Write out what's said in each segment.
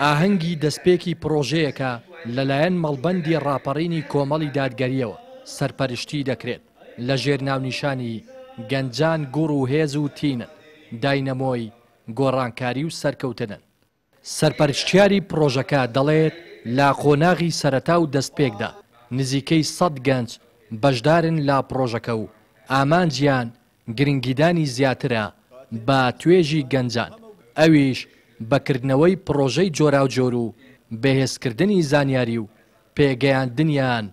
ئاهەنگی دەستپێکی پرۆژەیەکە لەلایەن مەڵبەندی ڕاپەڕینی کۆمەڵی دادگەریەوە سەرپەرشتی دەکرێت لە ژێر ناونیشانی گەنجان گوڕ و هێز و تینن داینەمۆی گۆڕانکاری و سەرکەوتنن. سەرپەرشتیاری پرۆژەکە دەڵێت لا قۆناغی سەرەتا و دەستپێکدا نزیکەی 100 گەنج بەشدارن لا پرۆژەکە و ئامانجیان گرنگیدانی زیاترە بە توێژی گەنجان، ئەویش بەکردنەوەی پرۆژەی جۆراوجۆر و بەهێزکردنی زانیاری و پێگەیاندنیان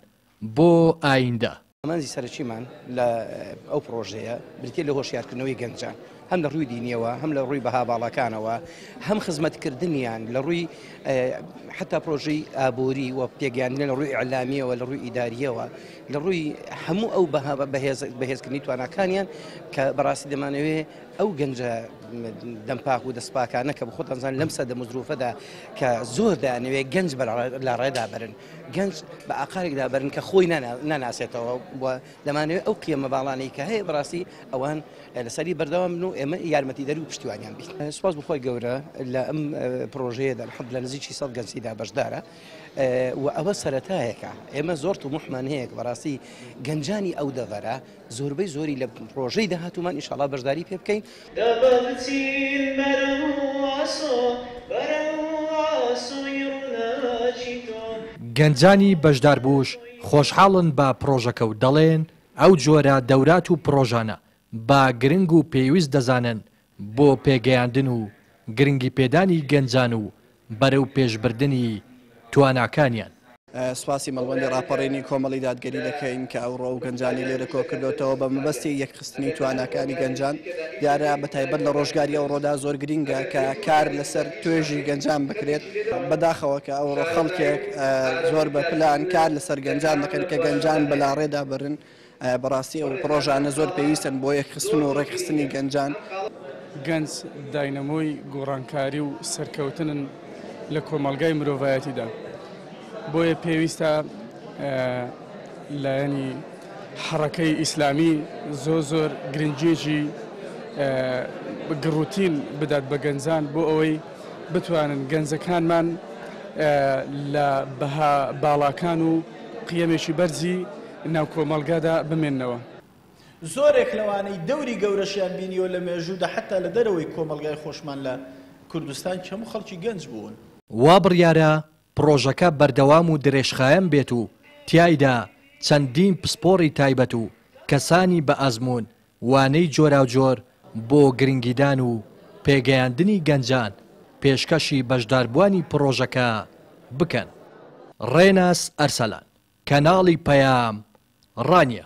بۆ ئایندە. ئامانجی سەرچیمان لە ئەو پرۆژەیە بریتێ لە هۆشیارکردنەوەی گەنجان، هەم لە ڕووی دینیەوە، هەم لە ڕووی بەها باڵەکانەوە، هەم خزمەتکردنیان لە ڕووی حتا پرۆژەی ئابووری و پێگەیاندنە لە ڕووی ئیعلامیەوە، لە ڕووی ئیداریەوە، لە ڕووی هەموو ئەو بەهێزکردنی تواناکانیان کە بەڕاستی دەمانەوێت ئەو گەنجە دەمپاک و دەستپاکانە کە بخۆتانزان لەم سەدە مزروفەدا کە زۆر دەیانەوێت گەنج لە ڕێدا بەرن، گەنج بە ئاقارێکدا بەرن کە خۆی ناناسێتەوە و دەمانەوێت ئەو قیمە باڵانەی کە هەیە بەڕاستی ئەوان لەسەری بەردەوام بن و ئێمە یارمەتیدەری و پشتیوانیان بین. سوپاس بخۆی گەورە لە ئەم پرۆژەیەدا لە نزیکی 100 گەنجیدا بەشدارە و ئەوە سەرەتایەکە. ئێمە زۆر توموحمان هەیە بەڕاستی گەنجانی ئەو دەڤەرە زۆربەی زۆری لە پرۆژەی داهاتوومان ئینشاڵڵا بەشداری پێ بکەین. گەنجانی بەشدار بووش خۆشحاڵن بە پرۆژەکە و دەڵێن ئەو جۆرە دەورات و پرۆژانە با گرنگ و پێویست دەزانن بۆ پێگەیاندن و گرنگی پێدانی گەنجان و بەرەو پێشبردننی تواناکانیان. سوپاسی مەڵبەندی ڕاپەڕینی کۆمەڵی دادگەری دەکەین کە ئەوڕۆ و گەنجانی لێرە کۆ کردوتەوە بە مەبەستی یەکخستنی تواناکانی گەنجان. دیارە بەتایبەت لە ڕۆژگاری ئەوڕۆدا زۆر گرینگە کە کار لەسەر توێژی گەنجان بکرێت، بەداخەوە کە ئەوڕۆ خەڵکێک زۆر بە پلان کار لەسەر گەنجان دەکەن کە گەنجان بەلاڕێدا برن. بەڕاستی ئەو پرۆژانە زۆر پێویستن بۆ یەکخستن و ڕێکخستنی گەنجان. گەنج داینەمۆی گۆڕانکاری و سەرکەوتنن لە کۆمەلگای مرۆڤایەتیدا، بۆیە پێویستە لایەنی حڕەکەی ئیسلامی زۆر گرنجێکی گڕوتین بدات بە گەنجان بۆ ئەوەی بتوانن گەنجەکانمان لە بەها باڵاکان و قیەمێکی بەرزی ناو کۆمەلگادا بمێننەوە. زۆرێک لەوانەی دەوری گەورەشیان بینیەوە لە مێژوودا حتا لە دەرەوەی کۆمەلگای خۆشمان لە کوردستان هەموو خەڵکی گەنج بوون. وا بڕیارە پرۆژەکە بەردەوام و درێژخایەن بێت و تیایدا چەندین پسپۆڕی تایبەت و کەسانی بە ئەزمون وانەی جۆراوجۆر بۆ گرنگیدان و پێگەیاندنی گەنجان پێشکەشی بەشداربووانی پرۆژەکە بکەن. ڕێناس ئەرسەلان، کەناڵی پەیام، ڕانیە.